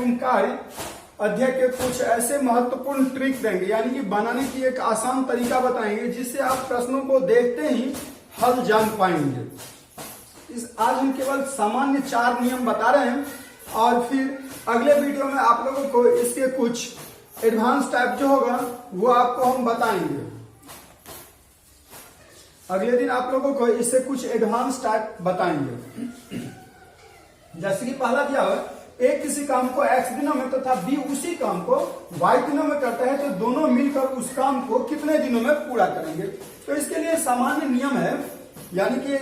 एवं कार्य अध्ययन के कुछ ऐसे महत्वपूर्ण ट्रिक देंगे, यानी कि बनाने की एक आसान तरीका बताएंगे जिससे आप प्रश्नों को देखते ही हल जान पाएंगे। आज हम केवल सामान्य 4 नियम बता रहे हैं और फिर अगले वीडियो में आप लोगों को इसके कुछ एडवांस टाइप जो होगा वो आपको हम बताएंगे। अगले दिन आप लोगों को इससे कुछ एडवांस टाइप बताएंगे। जैसे कि पहला क्या है, ए किसी काम को x दिनों में तथा बी उसी काम को y दिनों में करता है तो दोनों मिलकर उस काम को कितने दिनों में पूरा करेंगे। तो इसके लिए सामान्य नियम है, यानी कि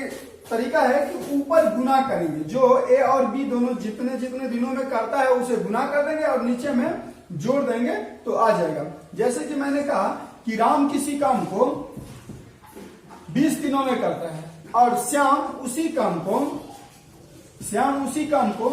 तरीका है कि ऊपर गुना करेंगे, जो ए और बी दोनों जितने जितने दिनों में करता है उसे गुना कर देंगे और नीचे में जोड़ देंगे तो आ जाएगा। जैसे कि मैंने कहा कि राम किसी काम को 20 दिनों में करता है और श्याम उसी काम को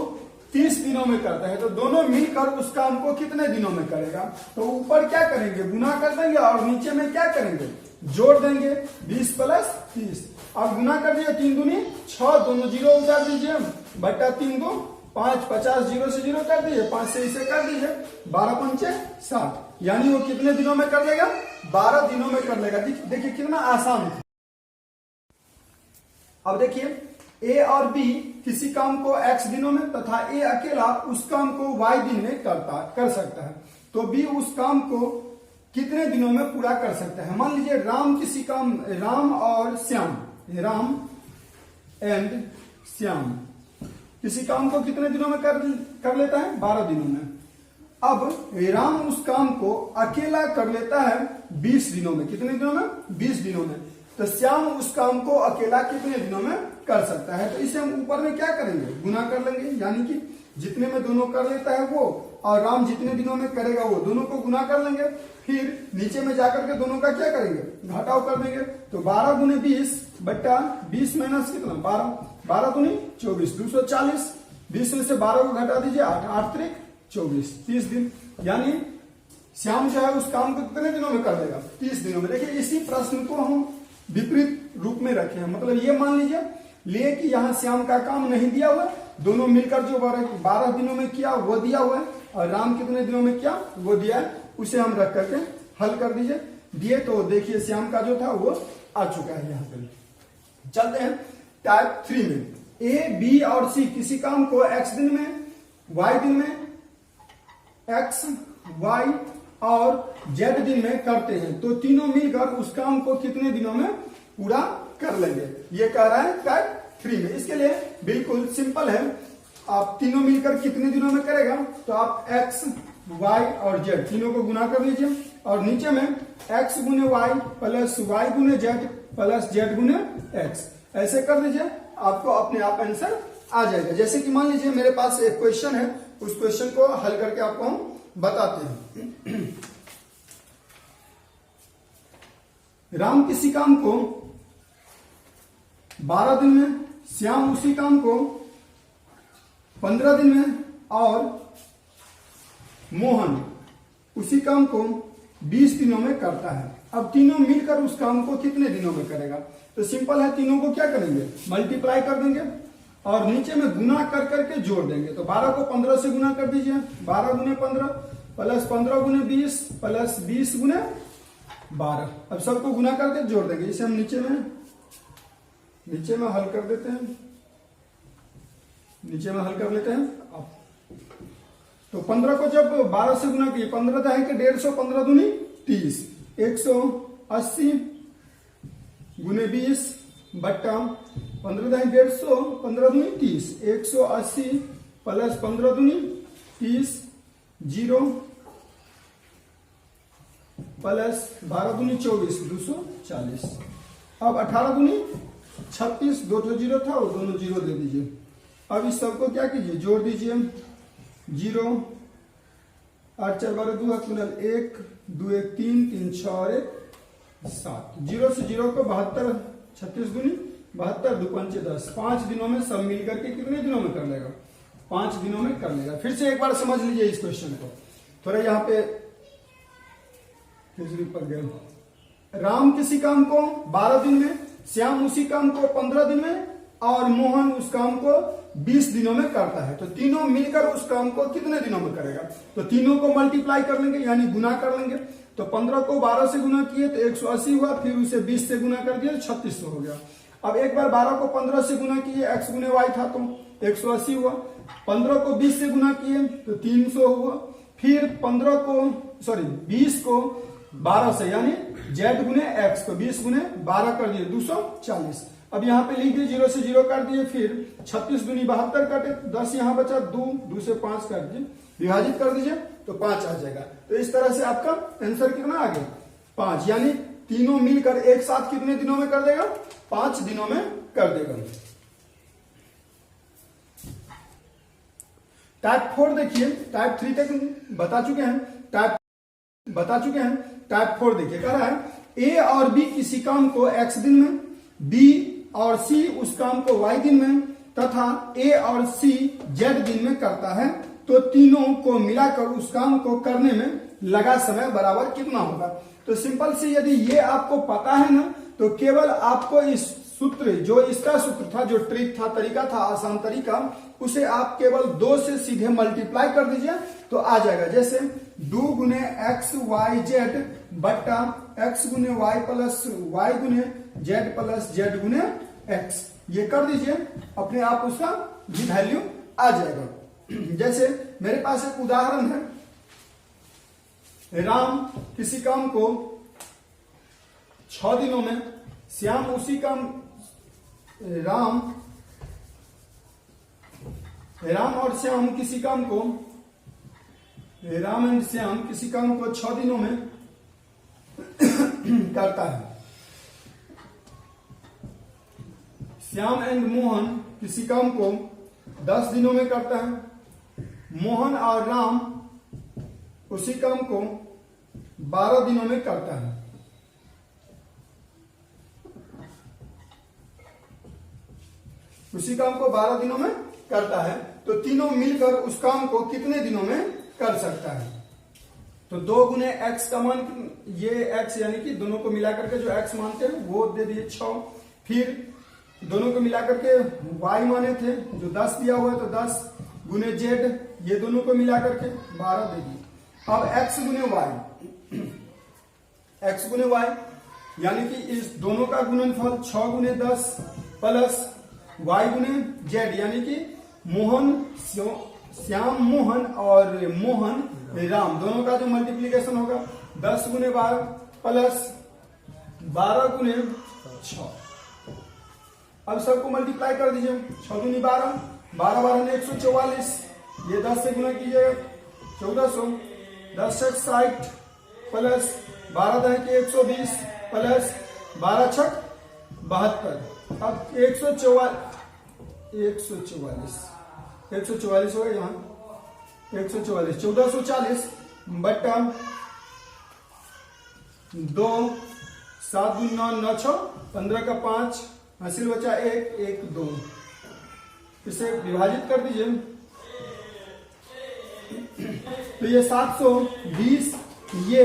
30 दिनों में करता है, तो दोनों मिलकर उस काम को कितने दिनों में करेगा। तो ऊपर क्या करेंगे, गुना कर देंगे और नीचे में क्या करेंगे, जोड़ देंगे 20 प्लस 30 और गुना कर दिए 3 दूनी 6, दोनों जीरो उतार दीजिए, बटा 3 दो 5, 50 जीरो से जीरो कर दीजिए, 5 से इसे कर दीजिए, 12 पंचे 60, यानी वो कितने दिनों में कर लेगा, 12 दिनों में कर लेगा। देखिए कितना आसान है। अब देखिए ए और बी किसी काम को x दिनों में तथा ए अकेला उस काम को y दिन में कर सकता है, तो बी उस काम को कितने दिनों में पूरा कर सकता है। मान लीजिए राम और श्याम, राम एंड श्याम किसी काम को कितने दिनों में कर लेता है, 12 दिनों में। अब राम उस काम को अकेला कर लेता है 20 दिनों में, कितने दिनों में, 20 दिनों में। तो श्याम उस काम को अकेला कितने दिनों में कर सकता है। तो इसे हम ऊपर में क्या करेंगे, गुना कर लेंगे, यानी कि जितने में दोनों कर लेता है वो और राम जितने दिनों में करेगा वो दोनों को गुना कर लेंगे। फिर नीचे में जाकर के दोनों का क्या करेंगे, घटाव कर देंगे। तो 12 गुने 20 बट्टा 20 माइनस कितना 12, 12 गुनी 24, 240, 20 में से 12 को घटा दीजिए 8, 8 त्रिक 24, 30 दिन। यानी श्याम जो है उस काम को कितने दिनों में कर देगा, 30 दिनों में। देखिए इसी प्रश्न को हम विपरीत रूप में रखे हैं, मतलब ये मान लीजिए कि यहाँ श्याम का काम नहीं दिया हुआ, दोनों मिलकर जो 12 दिनों में किया वो दिया हुआ है और राम कितने दिनों में किया वो दिया है, उसे हम रख करके हल कर दीजिए। दिए तो देखिए श्याम का जो था वो आ चुका है। यहाँ पे चलते हैं टाइप 3 में। ए बी और सी किसी काम को x दिन में y दिन में, x y और z दिन में करते हैं, तो तीनों मिलकर उस काम को कितने दिनों में पूरा कर लेंगे। ये कह रहा है टाइप 3 में। इसके लिए बिल्कुल सिंपल है, आप तीनों मिलकर कितने दिनों में करेगा, तो आप x y और z तीनों को गुना कर लीजिए और नीचे में x गुने y प्लस y गुने z प्लस z गुने x ऐसे कर दीजिए, आपको अपने आप आंसर आ जाएगा। जैसे कि मान लीजिए मेरे पास एक क्वेश्चन है, उस क्वेश्चन को हल करके आपको हम बताते हैं। राम किसी काम को 12 दिन में, श्याम उसी काम को 15 दिन में और मोहन उसी काम को 20 दिनों में करता है। अब तीनों मिलकर उस काम को कितने दिनों में करेगा। तो सिंपल है, तीनों को क्या करेंगे, मल्टीप्लाई कर देंगे और नीचे में गुना कर करके जोड़ देंगे। तो 12 को 15 से गुना कर दीजिए, 12 गुने 15 प्लस 15 गुने 20 प्लस 20 गुने 12। अब सबको गुना करके जोड़ देंगे। इसे हम नीचे में हल कर देते हैं, नीचे में हल कर लेते हैं। अब तो 15 को जब 12 से गुना किए, 15 तो है कि 150, 15 दूनी 30, 180 गुने 20 बट्टा 15 तो है 150, 15 दूनी 30, 180 प्लस 15 दूनी 30, 0 प्लस 12 दूनी 24, 240। अब 18 दूनी 36, 2 तो जीरो था वो दोनों जीरो दे दीजिए। अब इस सबको क्या कीजिए, जोड़ दीजिए, 0 8 4 12 2 1 2 1 3 3 6 और 1 7, 0 से 0 को 72, 36 दूनी 72, 2 पंचे 10, 5 दिनों में सब मिल करके कितने दिनों में कर लेगा, 5 दिनों में कर लेगा। फिर से एक बार समझ लीजिए इस क्वेश्चन को, थोड़ा यहाँ पे पर गए। राम किसी काम को 12 दिन में, श्याम उसी काम को 15 दिन में और मोहन उस काम को 20 दिनों में करता है। तो तीनों मिलकर उस काम को कितने दिनों में करेगा? तो तीनों को मल्टीप्लाई कर लेंगे यानी गुना कर लेंगे। तो 15 को 12 से गुना किए तो 180 हुआ, फिर उसे 20 से गुना कर दिया तो 3600 हो गया। अब एक बार 12 को 15 से गुना किए, x गुने y था तो 180 हुआ। 15 को 20 से गुना किए तो 300 हुआ। फिर 20 को 12 से यानी z गुने x, तो 20 गुने 12 कर दिए 240। अब यहाँ पे लिख दिए 0 से 0 कर दिए, फिर 36 दूनी 72 काटे, 10 यहाँ बचा, 2 से 5 कर दिए, विभाजित कर दीजिए तो 5 आ जाएगा। तो इस तरह से आपका आंसर कितना आ गया? 5। यानी तीनों मिलकर एक साथ कितने दिनों में कर देगा? 5 दिनों में कर देगा। टाइप 4 देखिए, टाइप 3 तक बता चुके हैं, टाइप 4 देखिए, कह रहा है ए और बी किसी काम को x दिन में, बी और सी उस काम को y दिन में तथा ए और सी z दिन में करता है, तो तीनों को मिलाकर उस काम को करने में लगा समय बराबर कितना होगा? तो सिंपल सी, यदि ये आपको पता है ना, तो केवल आपको इस सूत्र, जो इसका सूत्र था, जो ट्रिक था, तरीका था, आसान तरीका, उसे आप केवल 2 से सीधे मल्टीप्लाई कर दीजिए तो आ जाएगा। जैसे 2 गुने एक्स वाई जेड बट्टा एक्स गुने वाई प्लस वाई गुने जेड प्लस जेड गुने एक्स, ये कर दीजिए, अपने आप उसका भी वैल्यू आ जाएगा। जैसे मेरे पास एक उदाहरण है, राम किसी काम को 6 दिनों में, श्याम उसी काम, राम और श्याम किसी काम को, राम एंड श्याम किसी काम को 6 दिनों में करता है। श्याम एंड मोहन किसी काम को 10 दिनों में करता है। मोहन और राम उसी काम को 12 दिनों में करता है। उसी काम को 12 दिनों में करता है, तो तीनों मिलकर उस काम को कितने दिनों में कर सकता है? तो 2 गुने x का मान, ये x यानी कि दोनों को मिलाकर के जो x मानते हैं वो दे दिए 6, फिर दोनों को मिलाकर के y माने थे जो 10 दिया हुआ है, तो 10 गुने z, ये दोनों को मिलाकर के 12 दे दिए। अब x गुने y यानी कि इस दोनों का गुणनफल 6 गुने 10 प्लस y गुने z, यानी कि श्याम मोहन और मोहन राम दोनों का जो मल्टीप्लीकेशन होगा 10 गुने 12 प्लस 12 गुने 6। अब सबको मल्टीप्लाई कर दीजिए, 6 दूनी 12, 12 12 ने 144, ये 10 से गुना कीजिएगा 1400, 10 6 60 प्लस 12 दह के 120 प्लस 12 6 72। अब 144 होगा यहाँ, 144, 1440 बट्टा 2, 7 दूनी 9, 9 6 15 का 5, हासिल बचा 1 1 2, इसे विभाजित कर दीजिए तो ये 720, ये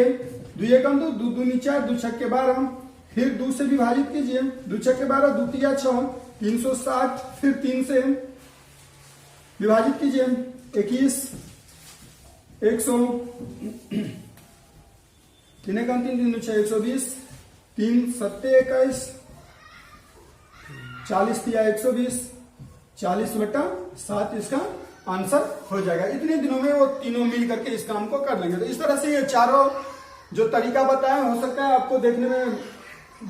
2 एकम 2, 2 दूनी 4, 2 छक्के 12, फिर 2 से विभाजित कीजिए, 2 छक्के 12, 2 तिया 6, 360, फिर 3 से विभाजित कीजिए 21, 100, 3 एकम 3, 3 6 120, 3 7 21, 40 तिया 120, 40 बटा 7 इसका आंसर हो जाएगा। इतने दिनों में वो तीनों मिल करके इस काम को कर लेंगे। तो इस तरह से ये चारों जो तरीका बताया, हो सकता है आपको देखने में,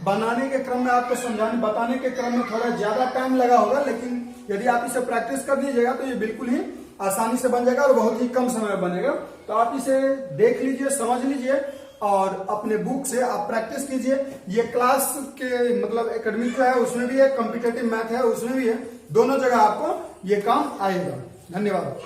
बनाने के क्रम में, आपको समझाने बताने के क्रम में थोड़ा ज्यादा टाइम लगा होगा, लेकिन यदि आप इसे प्रैक्टिस कर लीजिएगा तो ये बिल्कुल ही आसानी से बन जाएगा और बहुत ही कम समय में बनेगा। तो आप इसे देख लीजिए, समझ लीजिए और अपने बुक से आप प्रैक्टिस कीजिए। ये क्लास के मतलब एकेडमिक जो है उसमें भी है, कॉम्पिटिटिव मैथ है उसमें भी है, दोनों जगह आपको ये काम आएगा। धन्यवाद।